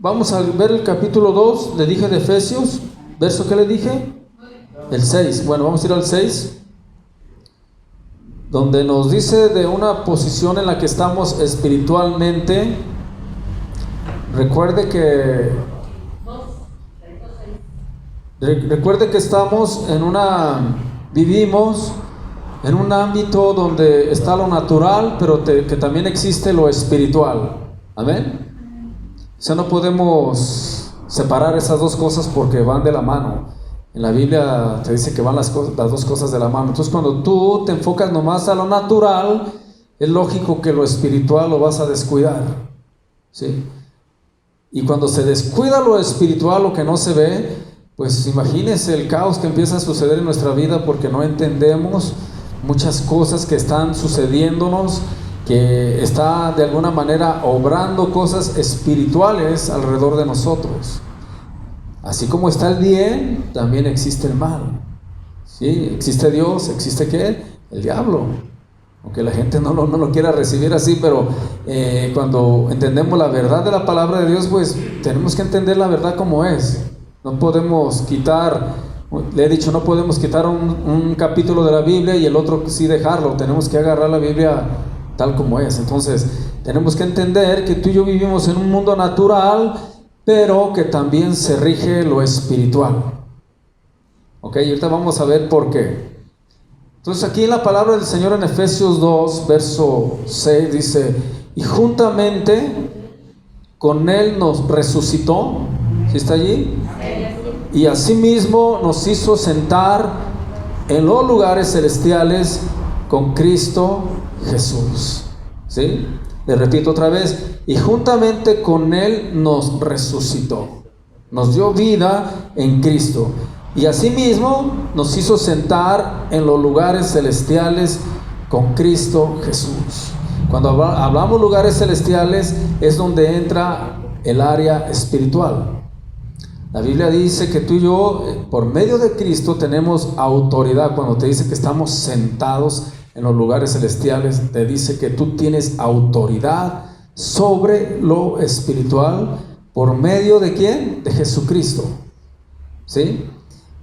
Vamos a ver el capítulo 2, le dije de Efesios, verso, ¿qué le dije? El 6. Bueno, vamos a ir al 6, donde nos dice de una posición en la que estamos espiritualmente. Recuerde que vivimos en un ámbito donde está lo natural, pero que también existe lo espiritual. Amén. O sea, no podemos separar esas dos cosas porque van de la mano. En la Biblia te dice que van las dos cosas de la mano. Entonces, cuando tú te enfocas nomás a lo natural, es lógico que lo espiritual lo vas a descuidar, ¿sí? Y cuando se descuida lo espiritual, lo que no se ve, pues imagínense el caos que empieza a suceder en nuestra vida porque no entendemos muchas cosas que están sucediéndonos, que está de alguna manera obrando cosas espirituales alrededor de nosotros. Así como está el bien, también existe el mal, ¿sí? Existe Dios, existe ¿qué? El diablo. Aunque la gente no lo quiera recibir así, pero cuando entendemos la verdad de la palabra de Dios, pues tenemos que entender la verdad como es. No podemos quitar, le he dicho, no podemos quitar un capítulo de la Biblia y el otro sí dejarlo. Tenemos que agarrar la Biblia tal como es. Entonces tenemos que entender que tú y yo vivimos en un mundo natural, pero que también se rige lo espiritual. Ok, y ahorita vamos a ver por qué. Entonces aquí en la palabra del Señor en Efesios 2, verso 6 dice: y juntamente con Él nos resucitó. ¿Sí está allí? Y asimismo nos hizo sentar en los lugares celestiales con Cristo Jesús. ¿Sí? Le repito otra vez: y juntamente con Él nos resucitó, nos dio vida en Cristo, y asimismo nos hizo sentar en los lugares celestiales con Cristo Jesús. Cuando hablamos lugares celestiales es donde entra el área espiritual. La Biblia dice que tú y yo, por medio de Cristo, tenemos autoridad. Cuando te dice que estamos sentados en los lugares celestiales, te dice que tú tienes autoridad sobre lo espiritual. ¿Por medio de quién? De Jesucristo. ¿Sí?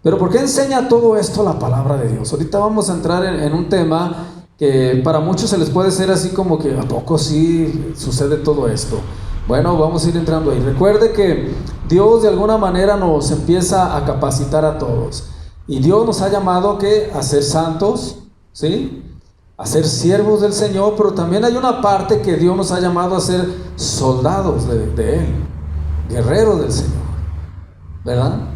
Pero ¿por qué enseña todo esto la palabra de Dios? Ahorita vamos a entrar en un tema que para muchos se les puede ser así como que ¿a poco sí sucede todo esto? Bueno, vamos a ir entrando ahí. Recuerde que Dios de alguna manera nos empieza a capacitar a todos. Y Dios nos ha llamado a ser santos, ¿sí? A ser siervos del Señor, pero también hay una parte que Dios nos ha llamado a ser soldados de Él, guerreros del Señor, ¿verdad?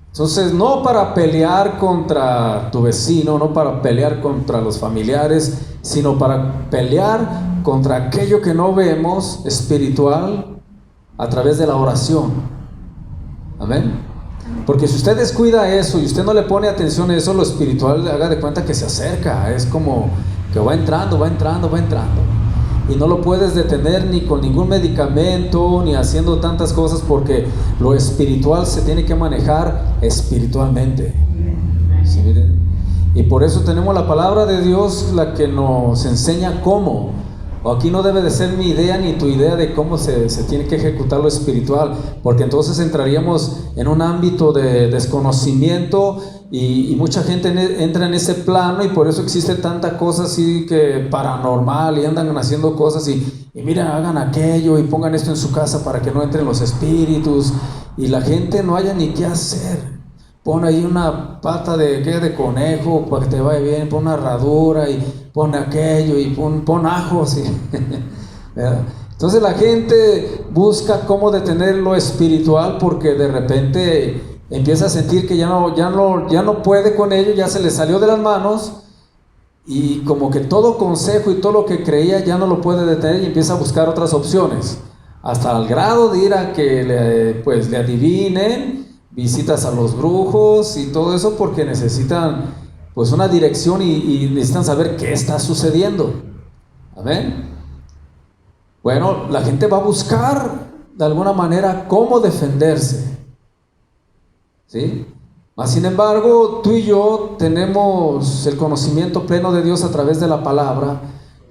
Entonces, no para pelear contra tu vecino, no para pelear contra los familiares, sino para pelear contra aquello que no vemos espiritual a través de la oración. Amén. Porque si usted descuida eso y usted no le pone atención a eso, lo espiritual, haga de cuenta que se acerca. Es como que va entrando. Y no lo puedes detener ni con ningún medicamento, ni haciendo tantas cosas, porque lo espiritual se tiene que manejar espiritualmente. ¿Sí, miren? Y por eso tenemos la palabra de Dios, la que nos enseña cómo. O aquí no debe de ser mi idea ni tu idea de cómo se tiene que ejecutar lo espiritual, porque entonces entraríamos en un ámbito de desconocimiento y mucha gente entra en ese plano, y por eso existe tanta cosa así que paranormal, y andan haciendo cosas y miren, hagan aquello y pongan esto en su casa para que no entren los espíritus, y la gente no haya ni qué hacer. Pon ahí una pata de conejo para que te vaya bien, pon una herradura y pon aquello y pon ajo así. Entonces la gente busca cómo detener lo espiritual, porque de repente empieza a sentir que ya no puede con ello, ya se le salió de las manos, y como que todo consejo y todo lo que creía ya no lo puede detener, y empieza a buscar otras opciones, hasta el grado de ir a que le adivinen, visitas a los brujos y todo eso, porque necesitan pues una dirección y necesitan saber qué está sucediendo. Amén. Bueno, la gente va a buscar de alguna manera cómo defenderse, ¿sí? Mas sin embargo, tú y yo tenemos el conocimiento pleno de Dios a través de la palabra,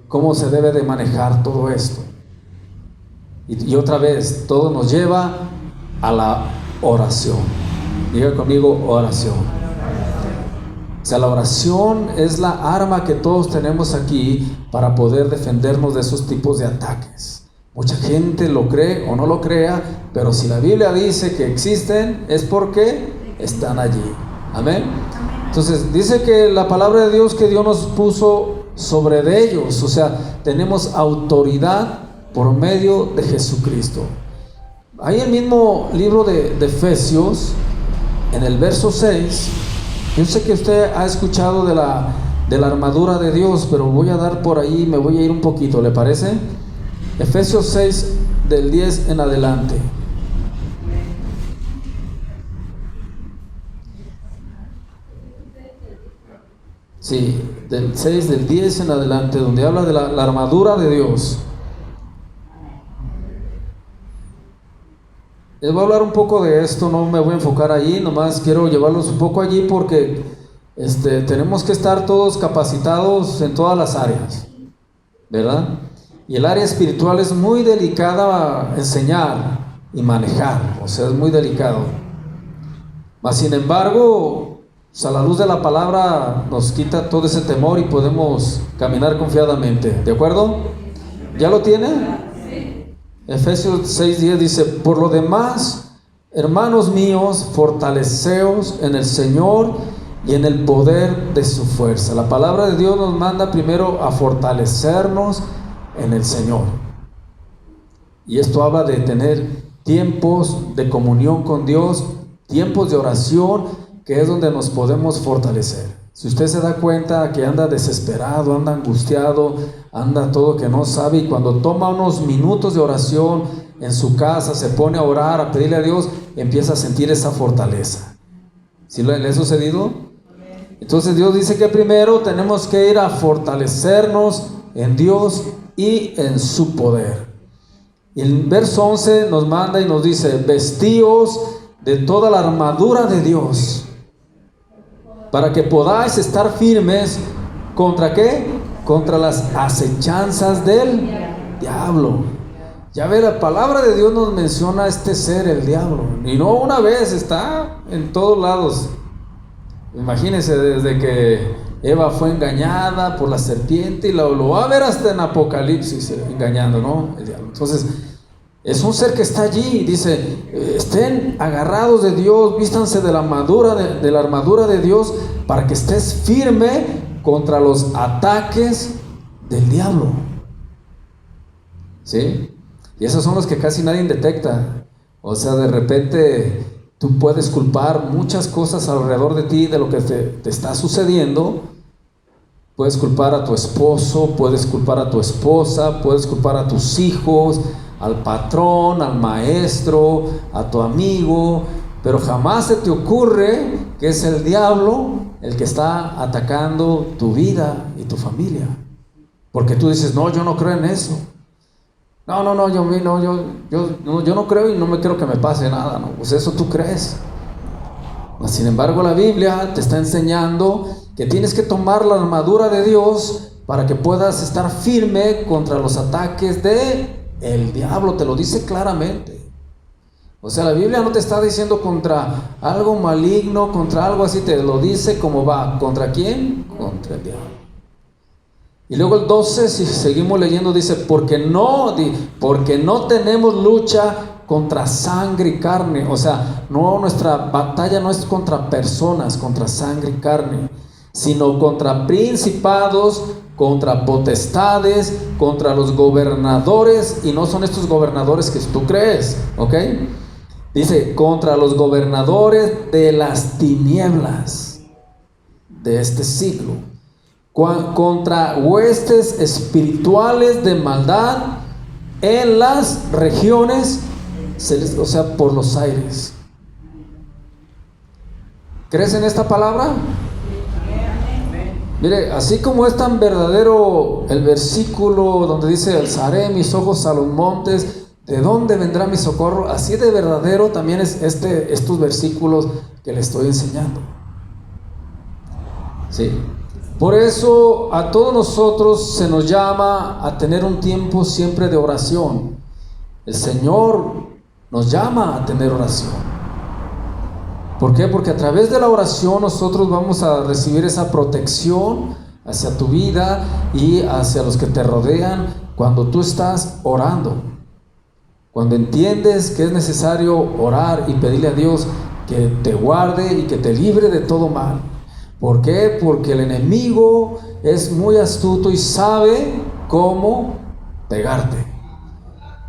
cómo se debe de manejar todo esto. Y otra vez, todo nos lleva a la oración. Diga conmigo, oración. O sea, la oración es la arma que todos tenemos aquí para poder defendernos de esos tipos de ataques. Mucha gente lo cree o no lo crea, pero si la Biblia dice que existen, es porque están allí. Amén. Entonces, dice que la palabra de Dios que Dios nos puso sobre de ellos, o sea, tenemos autoridad por medio de Jesucristo. Ahí el mismo libro de Efesios, en el verso 6, yo sé que usted ha escuchado de la armadura de Dios, pero voy a dar por ahí, me voy a ir un poquito, ¿le parece? Efesios 6, del 10 en adelante. Sí, del 6, del 10 en adelante, donde habla de la armadura de Dios. Les voy a hablar un poco de esto, no me voy a enfocar allí, nomás quiero llevarlos un poco allí porque tenemos que estar todos capacitados en todas las áreas, ¿verdad? Y el área espiritual es muy delicada a enseñar y manejar, o sea, es muy delicado. Mas sin embargo, a la luz de la palabra nos quita todo ese temor y podemos caminar confiadamente, ¿de acuerdo? ¿Ya lo tiene? Efesios 6:10 dice: por lo demás, hermanos míos, fortaleceos en el Señor y en el poder de su fuerza. La palabra de Dios nos manda primero a fortalecernos en el Señor. Y esto habla de tener tiempos de comunión con Dios, tiempos de oración, que es donde nos podemos fortalecer. Si usted se da cuenta que anda desesperado, anda angustiado, anda todo que no sabe, y cuando toma unos minutos de oración en su casa, se pone a orar, a pedirle a Dios, empieza a sentir esa fortaleza. ¿Sí le ha sucedido? Entonces Dios dice que primero tenemos que ir a fortalecernos en Dios y en su poder. Y el verso 11 nos manda y nos dice: vestíos de toda la armadura de Dios, para que podáis estar firmes. ¿Contra qué? Contra las acechanzas del diablo. Ya ve, la palabra de Dios nos menciona a este ser, el diablo. Y no una vez, está en todos lados. Imagínense, desde que Eva fue engañada por la serpiente, y lo va a ver hasta en Apocalipsis, engañando, ¿no? El diablo. Entonces, es un ser que está allí. Dice: estén agarrados de Dios, vístanse de la armadura de Dios, para que estés firme contra los ataques del diablo. ¿Sí? Y esos son los que casi nadie detecta. O sea, de repente tú puedes culpar muchas cosas alrededor de ti, de lo que te está sucediendo. Puedes culpar a tu esposo, puedes culpar a tu esposa, puedes culpar a tus hijos, al patrón, al maestro, a tu amigo, pero jamás se te ocurre que es el diablo el que está atacando tu vida y tu familia. Porque tú dices: no, yo no creo en eso. No, yo no creo, y no me creo que me pase nada, ¿no? Pues eso tú crees. Sin embargo, la Biblia te está enseñando que tienes que tomar la armadura de Dios para que puedas estar firme contra los ataques del diablo. Te lo dice claramente. O sea, la Biblia no te está diciendo contra algo maligno, contra algo así, te lo dice como va. ¿Contra quién? Contra el diablo. Y luego el 12, si seguimos leyendo, dice: porque no tenemos lucha contra sangre y carne. O sea, no, nuestra batalla no es contra personas, contra sangre y carne, sino contra principados, contra potestades, contra los gobernadores. Y no son estos gobernadores que tú crees, ¿ok? Dice: contra los gobernadores de las tinieblas de este siglo, contra huestes espirituales de maldad en las regiones, o sea, por los aires. ¿Crees en esta palabra? Mire, así como es tan verdadero el versículo donde dice: alzaré mis ojos a los montes, ¿de dónde vendrá mi socorro? Así de verdadero también es estos versículos que le estoy enseñando. Sí. Por eso a todos nosotros se nos llama a tener un tiempo siempre de oración. El Señor nos llama a tener oración. ¿Por qué? Porque a través de la oración nosotros vamos a recibir esa protección hacia tu vida y hacia los que te rodean cuando tú estás orando. Cuando entiendes que es necesario orar y pedirle a Dios que te guarde y que te libre de todo mal. ¿Por qué? Porque el enemigo es muy astuto y sabe cómo pegarte.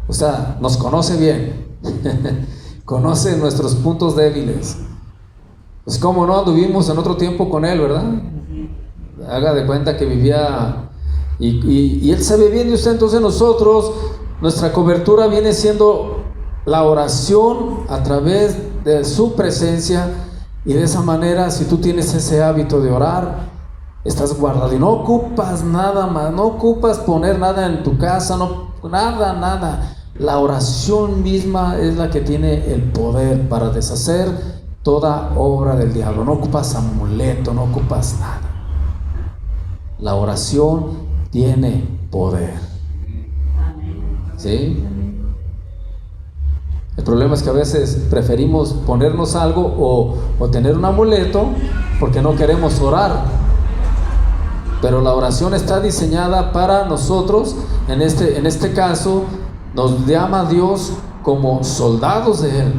O sea, nos conoce bien. Conoce nuestros puntos débiles. Pues cómo no, anduvimos en otro tiempo con él, ¿verdad? Haga de cuenta que vivía y él sabe bien de usted. Entonces nosotros, nuestra cobertura viene siendo la oración a través de su presencia, y de esa manera, si tú tienes ese hábito de orar, estás guardado y no ocupas nada más, no ocupas poner nada en tu casa, no, nada. La oración misma es la que tiene el poder para deshacer toda obra del diablo. No ocupas amuleto, no ocupas nada. La oración tiene poder. ¿Sí? El problema es que a veces preferimos ponernos algo o tener un amuleto porque no queremos orar. Pero la oración está diseñada para nosotros. En este caso, nos llama a Dios como soldados de Él.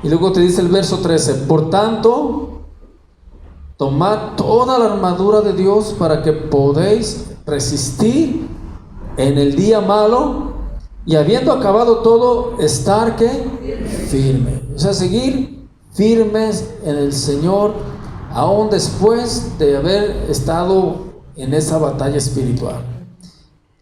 Y luego te dice el verso 13: por tanto, tomad toda la armadura de Dios para que podéis resistir en el día malo, y habiendo acabado todo, estar ¿qué? Firme. O sea, seguir firmes en el Señor, aún después de haber estado en esa batalla espiritual.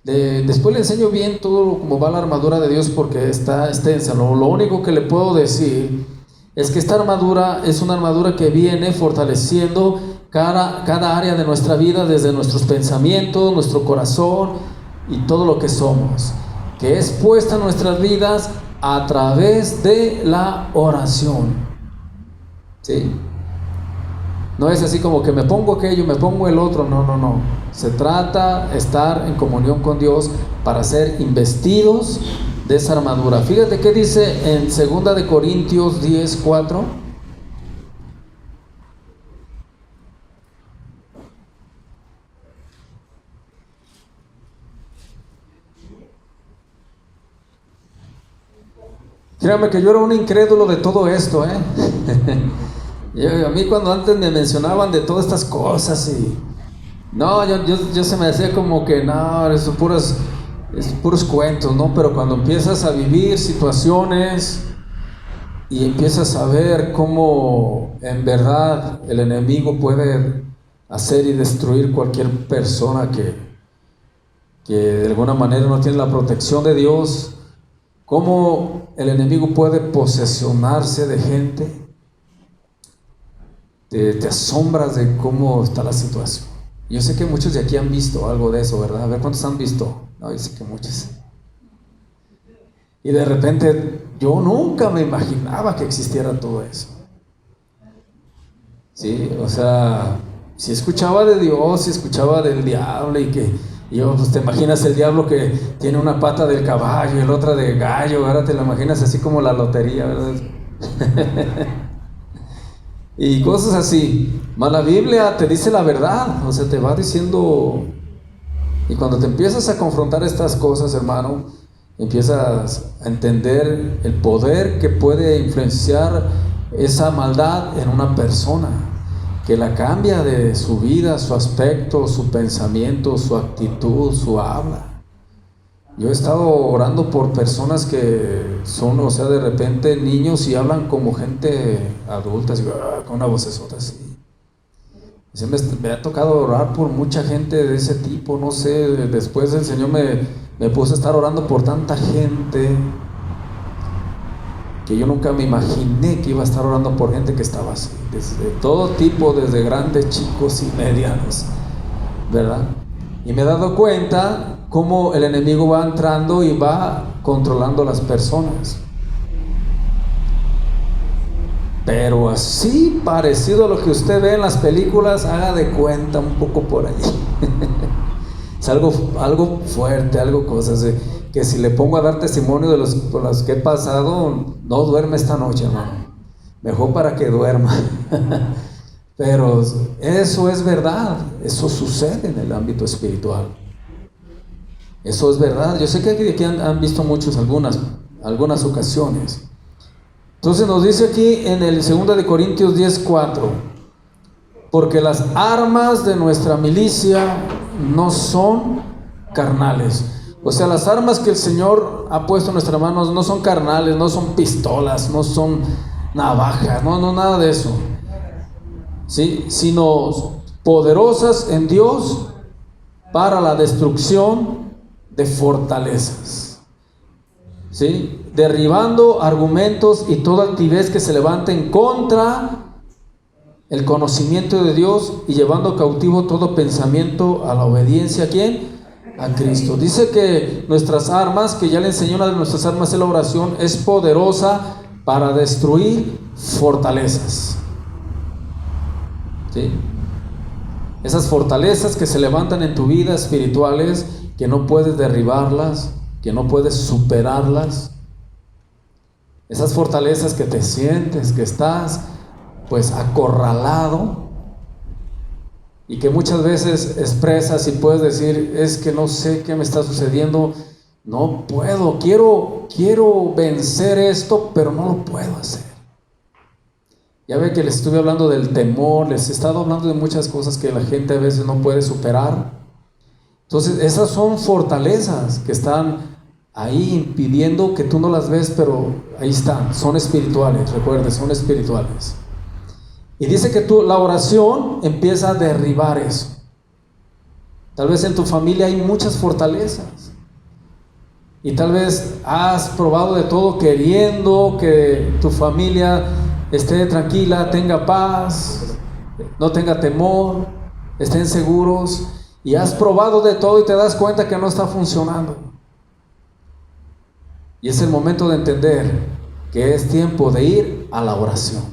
Después le enseño bien todo cómo va la armadura de Dios, porque está extensa. Lo único que le puedo decir es que esta armadura es una armadura que viene fortaleciendo cada área de nuestra vida, desde nuestros pensamientos, nuestro corazón y todo lo que somos, que es puesta en nuestras vidas a través de la oración. ¿Sí? No es así como que me pongo aquello, me pongo el otro. No. Se trata de estar en comunión con Dios para ser investidos de esa armadura. Fíjate qué dice en 2 de Corintios 10:4. Créame que yo era un incrédulo de todo esto, A mí cuando antes me mencionaban de todas estas cosas yo se me decía como que no, es puros cuentos, ¿no? Pero cuando empiezas a vivir situaciones y empiezas a ver cómo en verdad el enemigo puede hacer y destruir cualquier persona que de alguna manera no tiene la protección de Dios, cómo el enemigo puede posesionarse de gente, te asombras de cómo está la situación. Yo sé que muchos de aquí han visto algo de eso, ¿verdad? A ver, ¿cuántos han visto? No, yo sé que muchos. Y de repente, yo nunca me imaginaba que existiera todo eso. Sí, o sea, si escuchaba de Dios, si escuchaba del diablo pues te imaginas el diablo que tiene una pata del caballo y la otra de gallo, ahora te lo imaginas así como la lotería, ¿verdad? Y cosas así. Mas la Biblia te dice la verdad, o sea, te va diciendo. Y cuando te empiezas a confrontar estas cosas, hermano, empiezas a entender el poder que puede influenciar esa maldad en una persona, que la cambia de su vida, su aspecto, su pensamiento, su actitud, su habla. Yo he estado orando por personas que son, o sea, de repente niños y hablan como gente adulta, así, con una vocesota así. Me ha tocado orar por mucha gente de ese tipo, no sé. Después el Señor me puso a estar orando por tanta gente que yo nunca me imaginé que iba a estar orando por gente que estaba así, desde todo tipo, desde grandes, chicos y medianos, ¿verdad? Y me he dado cuenta cómo el enemigo va entrando y va controlando a las personas. Pero así parecido a lo que usted ve en las películas, haga de cuenta un poco por allí. Es algo fuerte, algo cosas. que si le pongo a dar testimonio de por las que he pasado, no duerme esta noche, hermano. Mejor para que duerma. Pero eso es verdad, eso sucede en el ámbito espiritual. Eso es verdad. Yo sé que aquí han visto muchos algunas ocasiones. Entonces nos dice aquí en el 2 de Corintios 10:4, porque las armas de nuestra milicia no son carnales. O sea, las armas que el Señor ha puesto en nuestras manos no son carnales, no son pistolas, no son navajas, no, nada de eso, ¿sí? Sino poderosas en Dios para la destrucción de fortalezas, ¿sí? Derribando argumentos y toda altivez que se levanten contra el conocimiento de Dios y llevando cautivo todo pensamiento a la obediencia. ¿A quién? A Cristo. Dice que nuestras armas, que ya le enseñó, una de nuestras armas es la oración, es poderosa para destruir fortalezas, ¿sí? Esas fortalezas que se levantan en tu vida espirituales, que no puedes derribarlas, que no puedes superarlas. Esas fortalezas que te sientes que estás pues acorralado y que muchas veces expresas y puedes decir, es que no sé qué me está sucediendo, no puedo, quiero vencer esto, pero no lo puedo hacer. Ya ve que les estuve hablando del temor, les he estado hablando de muchas cosas que la gente a veces no puede superar. Entonces esas son fortalezas que están ahí impidiendo que tú no las ves, pero ahí están, son espirituales, recuerde, son espirituales. Y dice que la oración empieza a derribar eso. Tal vez en tu familia hay muchas fortalezas y tal vez has probado de todo queriendo que tu familia esté tranquila, tenga paz, no tenga temor, estén seguros, y has probado de todo y te das cuenta que no está funcionando. Y es el momento de entender que es tiempo de ir a la oración,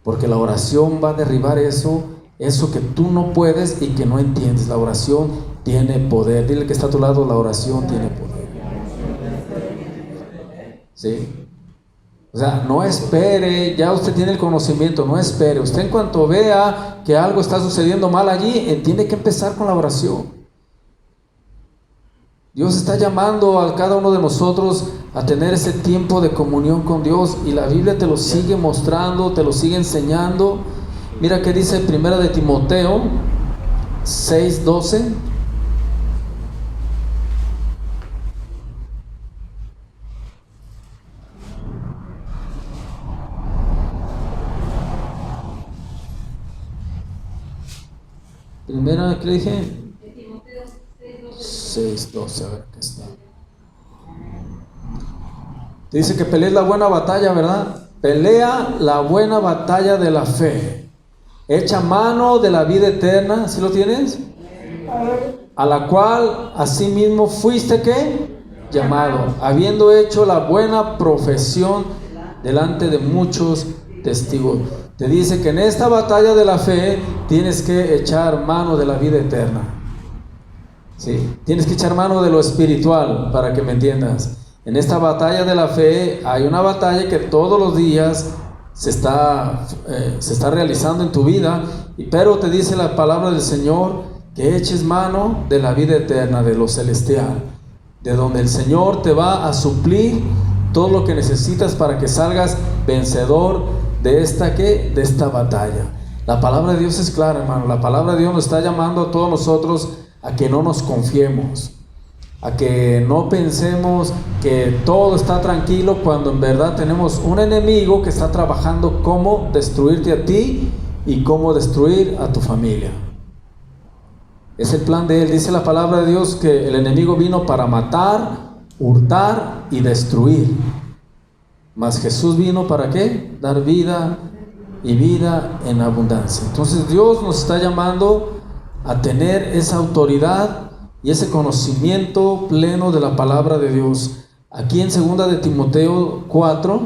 porque la oración va a derribar eso que tú no puedes y que no entiendes. La oración tiene poder. Dile que está a tu lado, la oración tiene poder. ¿Sí? O sea, no espere, ya usted tiene el conocimiento, no espere. Usted en cuanto vea que algo está sucediendo mal allí, tiene que empezar con la oración. Dios está llamando a cada uno de nosotros a tener ese tiempo de comunión con Dios, y la Biblia te lo sigue mostrando, te lo sigue enseñando. Mira que dice 1 de Timoteo 6:12. Primera, ¿qué le dije? 6:12, a ver qué está. Dice que pelees la buena batalla, ¿verdad? Pelea la buena batalla de la fe. Echa mano de la vida eterna, ¿sí lo tienes? A la cual asimismo fuiste, ¿qué? Llamado, habiendo hecho la buena profesión delante de muchos testigos. Te dice que en esta batalla de la fe tienes que echar mano de la vida eterna. ¿Sí? Tienes que echar mano de lo espiritual, para que me entiendas. En esta batalla de la fe hay una batalla que todos los días se está realizando en tu vida, pero te dice la palabra del Señor que eches mano de la vida eterna, de lo celestial, de donde el Señor te va a suplir todo lo que necesitas para que salgas vencedor de esta batalla. La palabra de Dios es clara, hermano. La palabra de Dios nos está llamando a todos nosotros a que no nos confiemos, a que no pensemos que todo está tranquilo, cuando en verdad tenemos un enemigo que está trabajando cómo destruirte a ti y cómo destruir a tu familia. Es el plan de él. Dice la palabra de Dios que el enemigo vino para matar, hurtar y destruir, mas Jesús vino ¿para qué? Dar vida, y vida en abundancia. Entonces Dios nos está llamando a tener esa autoridad y ese conocimiento pleno de la palabra de Dios. Aquí en 2 de Timoteo 4,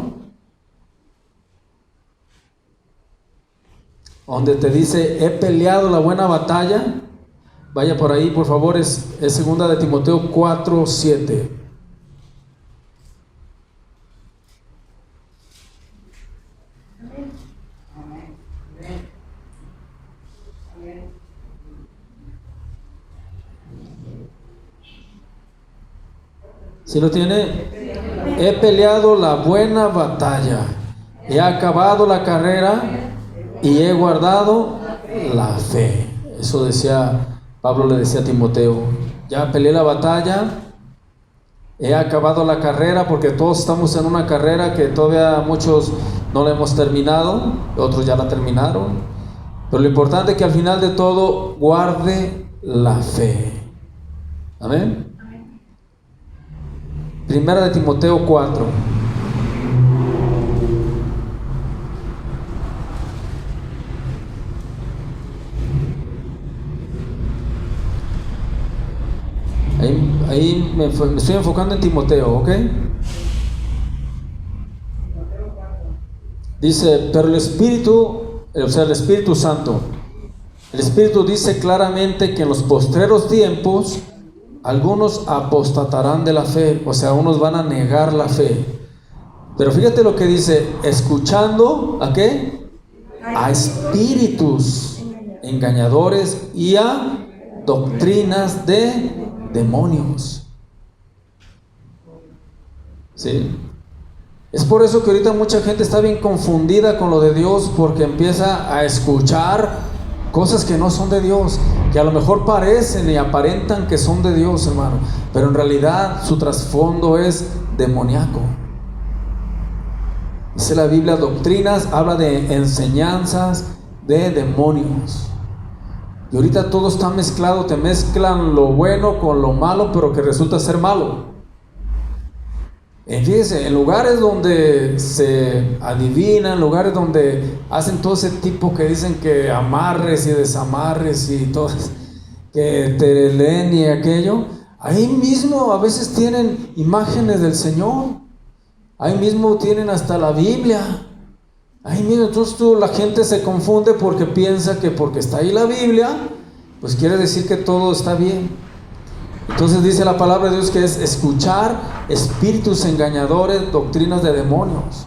donde te dice, he peleado la buena batalla. Vaya por ahí, por favor, es 2 de Timoteo 4:7. ¿Sí lo tiene? He peleado la buena batalla, he acabado la carrera y he guardado la fe. Eso decía, Pablo le decía a Timoteo, ya peleé la batalla, he acabado la carrera, porque todos estamos en una carrera que todavía muchos no la hemos terminado, otros ya la terminaron, pero lo importante es que al final de todo guarde la fe. Amén. Primera de Timoteo 4. Ahí me estoy enfocando en Timoteo, ¿ok? Dice, pero el Espíritu, o sea, el Espíritu Santo, el Espíritu dice claramente que en los postreros tiempos algunos apostatarán de la fe, o sea, unos van a negar la fe. Pero fíjate lo que dice, escuchando, ¿a qué? A espíritus engañadores y a doctrinas de demonios. ¿Sí? Es por eso que ahorita mucha gente está bien confundida con lo de Dios, porque empieza a escuchar cosas que no son de Dios, que a lo mejor parecen y aparentan que son de Dios, hermano, pero en realidad su trasfondo es demoníaco. Dice la Biblia, doctrinas, habla de enseñanzas de demonios. Y ahorita todo está mezclado, te mezclan lo bueno con lo malo, pero que resulta ser malo. Fíjense, en lugares donde se adivinan, en lugares donde hacen todo ese tipo que dicen que amarres y desamarres y todo, que te leen y aquello, ahí mismo a veces tienen imágenes del Señor, ahí mismo tienen hasta la Biblia, ahí mismo. Entonces la gente se confunde porque piensa que porque está ahí la Biblia, pues quiere decir que todo está bien. Entonces dice la palabra de Dios que es escuchar espíritus engañadores, doctrinas de demonios.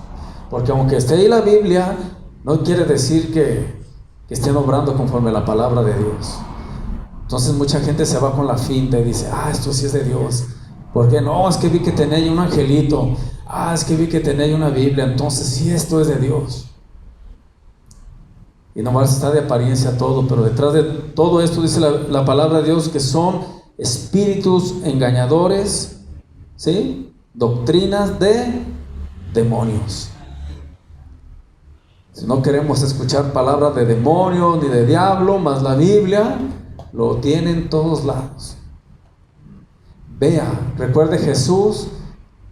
Porque aunque esté ahí la Biblia, no quiere decir que estén obrando conforme a la palabra de Dios. Entonces mucha gente se va con la finta y dice, esto sí es de Dios. ¿Por qué? No, es que vi que tenía ahí un angelito. Es que vi que tenía ahí una Biblia. Entonces sí, esto es de Dios. Y nomás está de apariencia todo, pero detrás de todo esto dice la palabra de Dios que son espíritus engañadores, ¿sí? Doctrinas de demonios. Si no queremos escuchar palabras de demonio ni de diablo, más la Biblia lo tiene en todos lados. Vea, recuerde Jesús,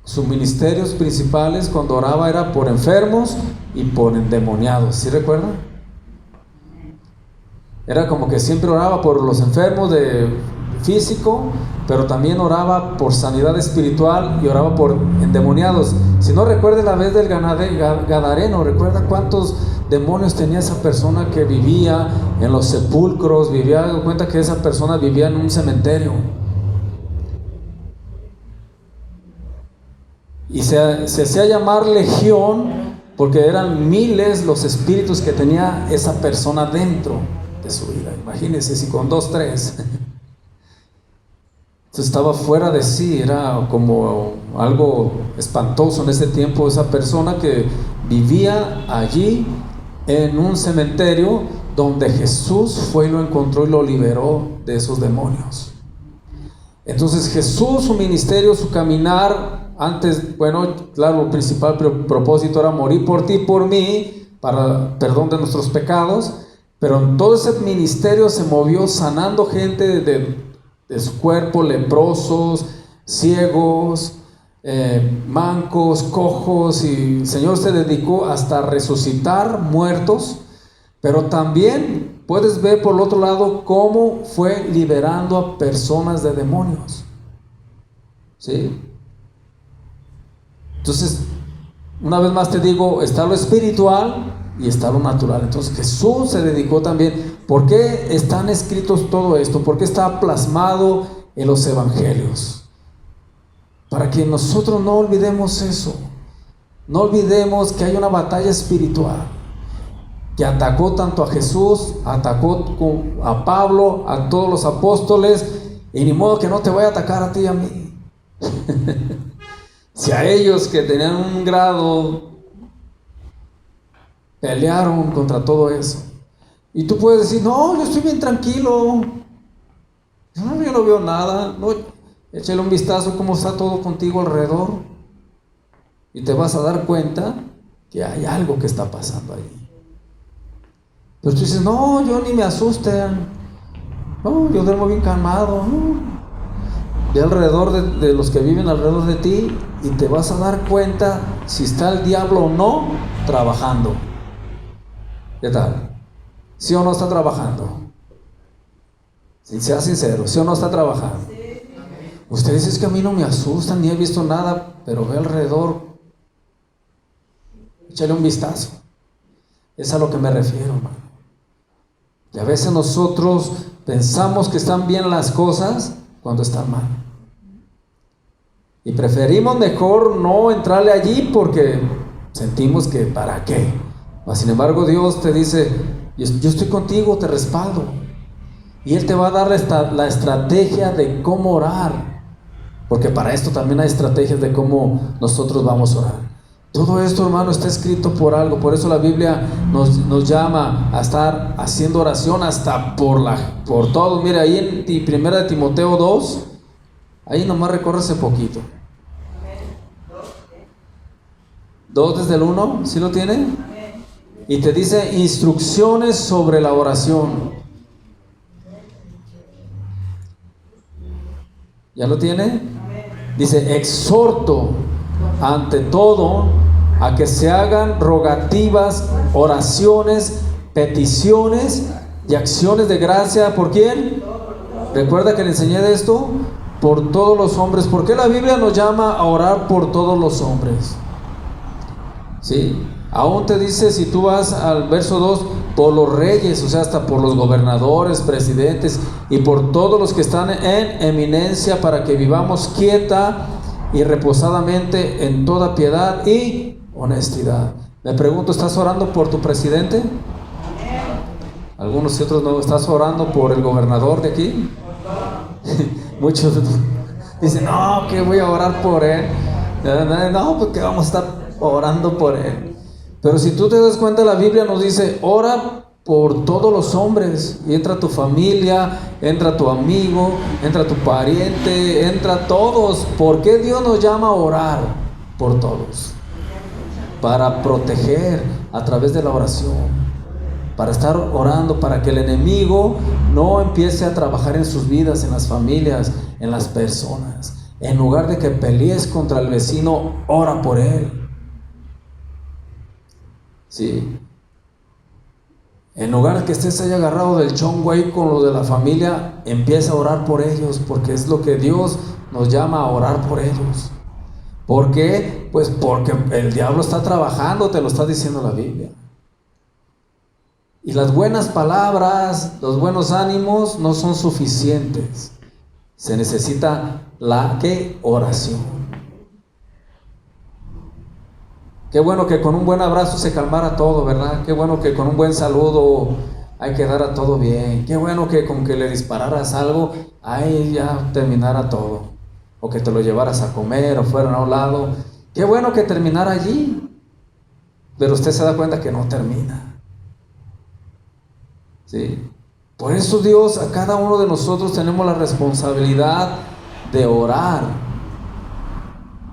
sus ministerios principales cuando oraba era por enfermos y por endemoniados. ¿Sí recuerda? Era como que siempre oraba por los enfermos de físico, pero también oraba por sanidad espiritual y oraba por endemoniados. Si no recuerda la vez del Gadareno, ¿recuerda cuántos demonios tenía esa persona que vivía en los sepulcros? Vivía, cuenta que esa persona vivía en un cementerio. Y se hacía llamar legión porque eran miles los espíritus que tenía esa persona dentro de su vida. Imagínense si con 2, 3 estaba fuera de sí, era como algo espantoso en ese tiempo, esa persona que vivía allí en un cementerio donde Jesús fue y lo encontró y lo liberó de esos demonios. Entonces Jesús, su ministerio, su caminar, antes, bueno, claro, el principal propósito era morir por ti y por mí, para perdón de nuestros pecados, pero en todo ese ministerio se movió sanando gente de su cuerpo, leprosos, ciegos, mancos, cojos, y el Señor se dedicó hasta resucitar muertos. Pero también puedes ver por el otro lado cómo fue liberando a personas de demonios, ¿sí? Entonces, una vez más te digo, está lo espiritual y está lo natural. Entonces Jesús se dedicó también. ¿Por qué están escritos todo esto? ¿Por qué está plasmado en los evangelios? Para que nosotros no olvidemos eso. No olvidemos que hay una batalla espiritual que atacó tanto a Jesús, atacó a Pablo, a todos los apóstoles, y ni modo que no te vaya a atacar a ti y a mí. Si a ellos que tenían un grado pelearon contra todo eso. Y tú puedes decir, no, yo estoy bien tranquilo. No, yo no veo nada. No, échale un vistazo cómo está todo contigo alrededor. Y te vas a dar cuenta que hay algo que está pasando ahí. Pero tú dices, no, yo ni me asusten. No, yo duermo bien calmado. No. Ve alrededor de los que viven alrededor de ti y te vas a dar cuenta si está el diablo o no trabajando. ¿Qué tal? ¿Sí o no está trabajando? Si sea sincero, ¿sí o no está trabajando? Usted dice, es que a mí no me asustan ni he visto nada, pero ve alrededor, échale un vistazo. Es a lo que me refiero, hermano. Y a veces nosotros pensamos que están bien las cosas cuando están mal. Y preferimos mejor no entrarle allí porque sentimos que ¿para qué? Sin embargo, Dios te dice, yo estoy contigo, te respaldo. Y Él te va a dar la estrategia de cómo orar. Porque para esto también hay estrategias de cómo nosotros vamos a orar. Todo esto, hermano, está escrito por algo. Por eso la Biblia nos llama a estar haciendo oración hasta por todo. Mira, ahí en 1 Timoteo 2, ahí nomás recorre ese poquito. 2 desde el 1, ¿sí lo tiene? Y te dice instrucciones sobre la oración. ¿Ya lo tiene? Dice, exhorto ante todo a que se hagan rogativas, oraciones, peticiones y acciones de gracia. ¿Por quién? ¿Recuerda que le enseñé de esto? Por todos los hombres. ¿Por qué la Biblia nos llama a orar por todos los hombres? ¿Sí? Aún te dice, si tú vas al verso 2, por los reyes, o sea, hasta por los gobernadores, presidentes y por todos los que están en eminencia, para que vivamos quieta y reposadamente en toda piedad y honestidad. Me pregunto, ¿estás orando por tu presidente? Algunos y otros no. ¿Estás orando por el gobernador de aquí? Muchos dicen, no, que voy a orar por él. No, porque vamos a estar orando por él. Pero si tú te das cuenta, la Biblia nos dice, ora por todos los hombres. Y entra tu familia, entra tu amigo, entra tu pariente, entra todos. ¿Por qué Dios nos llama a orar por todos? Para proteger a través de la oración. Para estar orando, para que el enemigo no empiece a trabajar en sus vidas, en las familias, en las personas. En lugar de que pelees contra el vecino, ora por él. Sí. En lugar de que estés ahí agarrado del chongo ahí con lo de la familia, empieza a orar por ellos, porque es lo que Dios nos llama a orar por ellos. ¿Por qué? Pues porque el diablo está trabajando, te lo está diciendo la Biblia. Y las buenas palabras, los buenos ánimos no son suficientes. Se necesita ¿qué? Oración. Qué bueno que con un buen abrazo se calmara todo, ¿verdad? Qué bueno que con un buen saludo ahí quedara todo bien. Qué bueno que con que le dispararas algo, ahí ya terminara todo. O que te lo llevaras a comer o fueran a un lado. Qué bueno que terminara allí. Pero usted se da cuenta que no termina. ¿Sí? Por eso Dios, a cada uno de nosotros tenemos la responsabilidad de orar.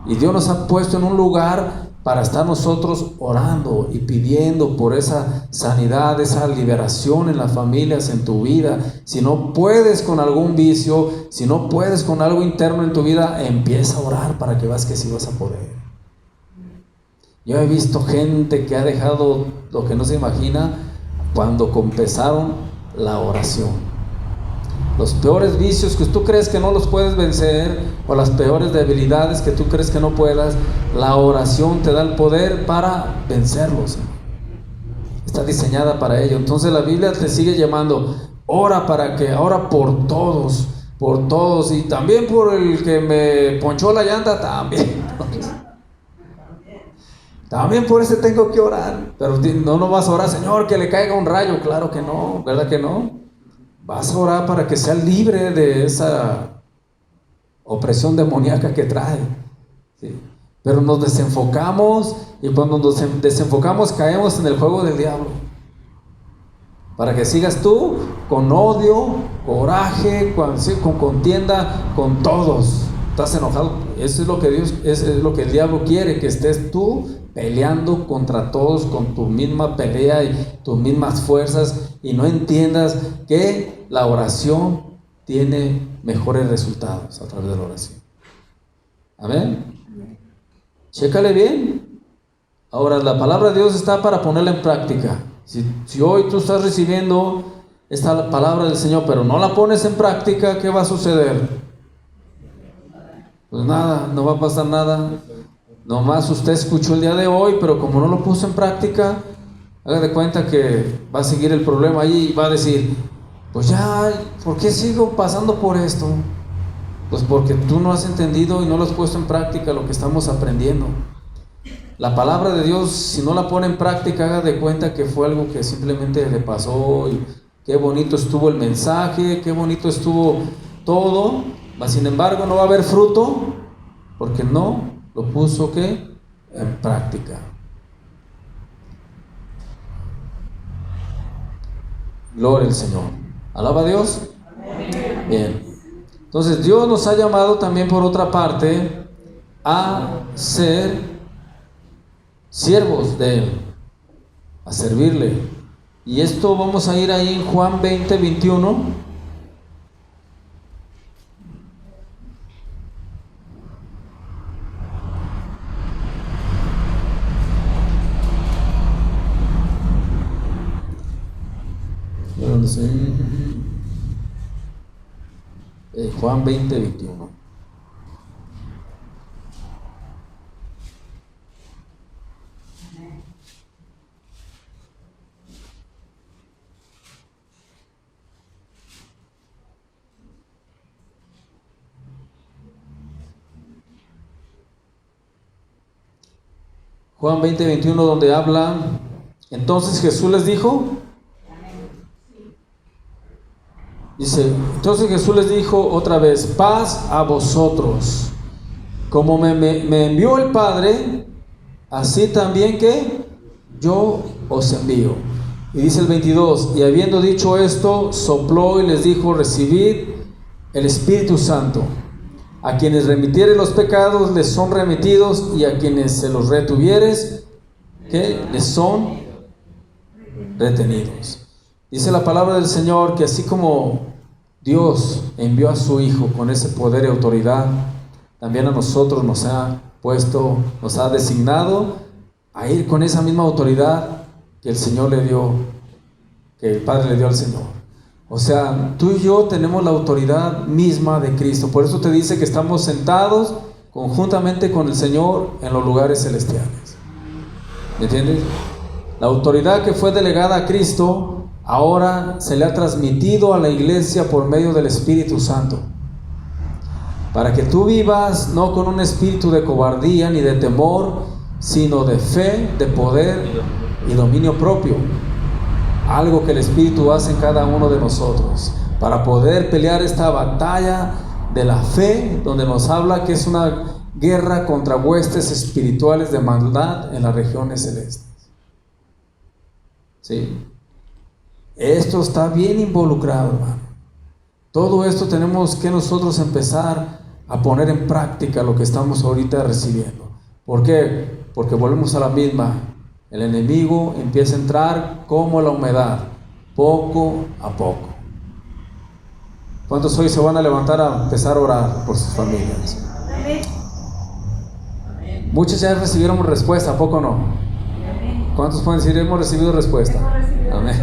Y Dios nos ha puesto en un lugar para estar nosotros orando y pidiendo por esa sanidad, esa liberación en las familias, en tu vida. Si no puedes con algún vicio, si no puedes con algo interno en tu vida, empieza a orar para que veas que sí vas a poder. Yo he visto gente que ha dejado lo que no se imagina cuando empezaron la oración. Los peores vicios que tú crees que no los puedes vencer, o las peores debilidades que tú crees que no puedas, la oración te da el poder para vencerlos. Está diseñada para ello. Entonces la Biblia te sigue llamando, ora por todos, y también por el que me ponchó la llanta, también por ese tengo que orar. Pero no vas a orar, Señor, que le caiga un rayo. Claro que no, ¿verdad que no? Vas a orar para que sea libre de esa opresión demoníaca que trae. ¿Sí? Pero nos desenfocamos, y cuando nos desenfocamos caemos en el juego del diablo. Para que sigas tú con odio, coraje, con contienda con todos. Estás enojado. Eso es lo que eso es lo que el diablo quiere, que estés tú peleando contra todos con tu misma pelea y tus mismas fuerzas, y no entiendas que la oración tiene mejores resultados a través de la oración. Amén. Chécale bien. Ahora, la palabra de Dios está para ponerla en práctica. Si hoy tú estás recibiendo esta palabra del Señor, pero no la pones en práctica, ¿qué va a suceder? Pues nada, no va a pasar nada. Nomás usted escuchó el día de hoy, pero como no lo puso en práctica, haga de cuenta que va a seguir el problema ahí y va a decir, pues ya, ¿por qué sigo pasando por esto? Pues porque tú no has entendido y no lo has puesto en práctica lo que estamos aprendiendo. La palabra de Dios, si no la pone en práctica, haga de cuenta que fue algo que simplemente le pasó, y qué bonito estuvo el mensaje, qué bonito estuvo todo, mas sin embargo no va a haber fruto porque no lo puso ¿qué? En práctica. Gloria al Señor. ¿Alaba a Dios? Bien. Entonces Dios nos ha llamado también, por otra parte, a ser siervos de Él, a servirle. Y esto vamos a ir ahí en Juan 20, 21. Juan 20, 21. Juan 20, 21, donde habla, entonces Jesús les dijo, dice, entonces Jesús les dijo otra vez, paz a vosotros. Como me envió el Padre, así también que yo os envío. Y dice el 22, y habiendo dicho esto, sopló y les dijo, recibid el Espíritu Santo. A quienes remitiere los pecados les son remitidos, y a quienes se los retuvieres, ¿qué? Les son retenidos. Dice la palabra del Señor que así como Dios envió a su Hijo con ese poder y autoridad, también a nosotros nos ha puesto, nos ha designado a ir con esa misma autoridad que el Señor le dio, que el Padre le dio al Señor. O sea, tú y yo tenemos la autoridad misma de Cristo. Por eso te dice que estamos sentados conjuntamente con el Señor en los lugares celestiales. ¿Me entiendes? La autoridad que fue delegada a Cristo ahora se le ha transmitido a la iglesia por medio del Espíritu Santo, para que tú vivas no con un espíritu de cobardía ni de temor, sino de fe, de poder y dominio propio. Algo que el Espíritu hace en cada uno de nosotros para poder pelear esta batalla de la fe, donde nos habla que es una guerra contra huestes espirituales de maldad en las regiones celestes. ¿Sí? Esto está bien involucrado, hermano. Todo esto tenemos que nosotros empezar a poner en práctica lo que estamos ahorita recibiendo. ¿Por qué? Porque volvemos a la misma. El enemigo empieza a entrar como la humedad, poco a poco. ¿Cuántos hoy se van a levantar a empezar a orar por sus familias? Muchos ya recibieron respuesta, ¿a poco no? ¿Cuántos pueden decir hemos recibido respuesta? Amén.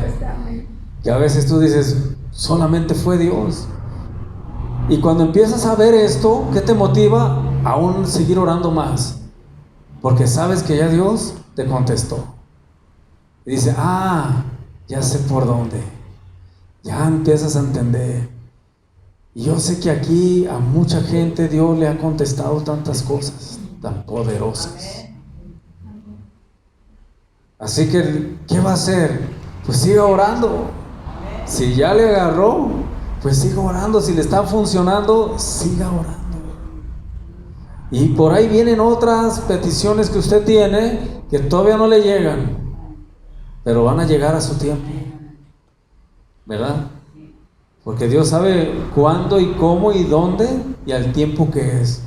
Que a veces tú dices, solamente fue Dios. Y cuando empiezas a ver esto, ¿qué te motiva? Aún seguir orando más. Porque sabes que ya Dios te contestó. Y dice, ya sé por dónde. Ya empiezas a entender. Y yo sé que aquí a mucha gente Dios le ha contestado tantas cosas tan poderosas. Así que, ¿qué va a hacer? Pues siga orando. Si ya le agarró, pues siga orando. Si le está funcionando, siga orando. Y por ahí vienen otras peticiones que usted tiene que todavía no le llegan, pero van a llegar a su tiempo, ¿verdad? Porque Dios sabe cuándo y cómo y dónde y al tiempo que es.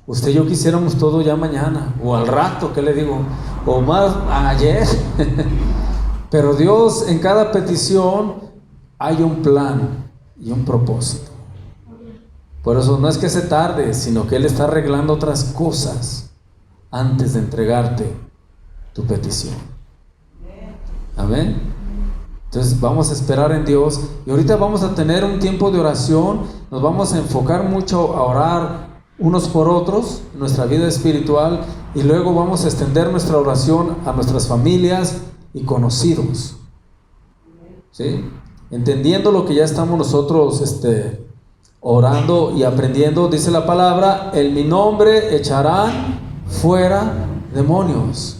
Usted y yo quisiéramos todo ya mañana o al rato, ¿qué le digo? O más ayer. Pero Dios, en cada petición hay un plan y un propósito. Por eso no es que se tarde, sino que Él está arreglando otras cosas antes de entregarte tu petición. Amén. Entonces vamos a esperar en Dios. Y ahorita vamos a tener un tiempo de oración. Nos vamos a enfocar mucho a orar unos por otros en nuestra vida espiritual. Y luego vamos a extender nuestra oración a nuestras familias y conocidos, ¿sí? Entendiendo lo que ya estamos nosotros orando y aprendiendo. Dice la palabra: en mi nombre echarán fuera demonios.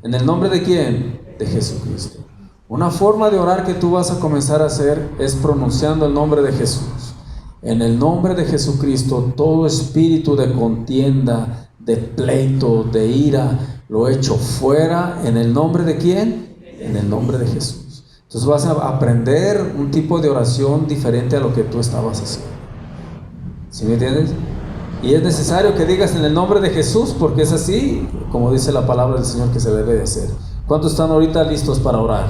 ¿En el nombre de quién? De Jesucristo. Una forma de orar que tú vas a comenzar a hacer es pronunciando el nombre de Jesús. En el nombre de Jesucristo, todo espíritu de contienda, de pleito, de ira, lo echo fuera. ¿En el nombre de quién? En el nombre de Jesús. Entonces vas a aprender un tipo de oración diferente a lo que tú estabas haciendo. ¿Sí me entiendes? Y es necesario que digas en el nombre de Jesús, porque es así como dice la palabra del Señor que se debe de hacer. ¿Cuántos están ahorita listos para orar?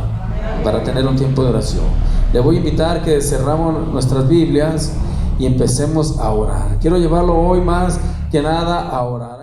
Para tener un tiempo de oración. Le voy a invitar que cerramos nuestras Biblias y empecemos a orar. Quiero llevarlo hoy más que nada a orar.